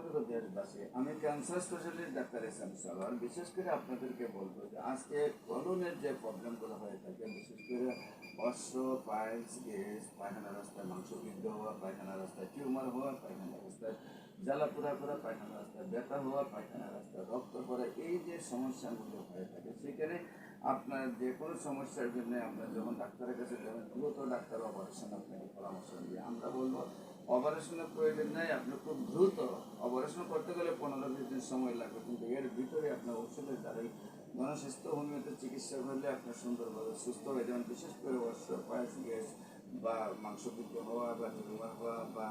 সমবেত দেশবাসী, আমি cancer specialist doctor SM. Sarwar. বিশেষ করে আপনাদেরকে বলবো যে আজকে কলনের যে প্রবলেমগুলো হয়ে থাকে, বিশেষ করে অশ্ব, পাইলস, গ্যাস, পায়খানা রাস্তায় মাংসবৃদ্ধ হওয়া, পায়খানা রাস্তায় টিউমার হওয়া, পায়খানা রাস্তায় জ্বালাপোড়া করা, পায়খানা রাস্তায় ব্যথা হওয়া, পায়খানা রাস্তায় রক্ত পড়া, এই যে সমস্যাগুলো হয়ে থাকে, সেখানে আপনার যে কোনো সমস্যার জন্য আপনার যখন ডাক্তারের কাছে যাবেন, দ্রুত ডাক্তার অপারেশন আপনাকে পরামর্শ দিয়ে আমরা বলবো অপারেশনের প্রয়োজন নেই। আপনি খুব দ্রুত অপারেশন করতে গেলে 15-20 দিন সময় লাগবে, কিন্তু এর ভিতরে আপনার ওষুধের দ্বারাই গণস্বাস্থ্য হোমিওতে চিকিৎসা করলে আপনার সুন্দরভাবে সুস্থ হয়ে যাবেন। বিশেষ করে অশ্ব, পায়েস, গ্যাস বা মাংসবৃদ্ধ হওয়া বা টিউমার হওয়া বা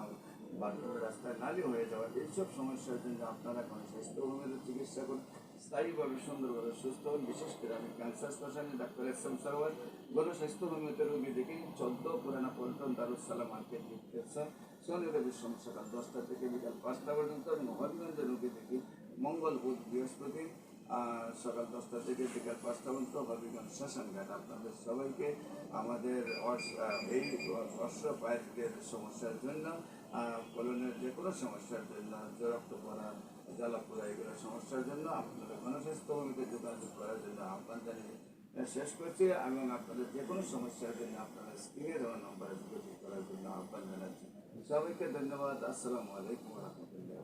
বাথরুমের রাস্তায় নালি হয়ে যাওয়া, এইসব সমস্যার জন্য আপনারা গণস্বাস্থ্য হোমিওতে চিকিৎসা করুন, স্থায়ীভাবে সুন্দরভাবে সুস্থ হন। বিশেষ করে আমি cancer specialist doctor SM. Sarwar, গণস্বাস্থ্য হোমিওতে রোগী দেখি 14 পুরানা পল্টন দারুসালাম মার্কেট ডিপ্রেশন, শনি রবি সকাল 10টা থেকে বিকাল 5টা পর্যন্ত, এবং হবিগঞ্জে রোগী দেখি মঙ্গল, বুধ, বৃহস্পতি সকাল 10টা থেকে বিকাল 5টা পর্যন্ত, হবিগঞ্জ শ্মশানঘাট। আপনাদের সবাইকে আমাদের এই অশ্ব পায়ের সমস্যার জন্য, কলনের যে কোনো সমস্যার জন্য, রক্ত পড়া, জ্বালাপোড়া, এগুলো সমস্যার জন্য আপনাদের গণস্বাস্থ্য হোমিওতে যোগাযোগ করার জন্য আহ্বান জানিয়ে শেষ করছি, এবং আপনাদের যে কোনো সমস্যার জন্য আপনারা স্ক্রিনে দেওয়া নম্বরে যোগাযোগ করার জন্য আহ্বান জানাচ্ছি। সবাইকে ধন্যবাদ। আসসালামু আলাইকুম রহমতুল্লাহ।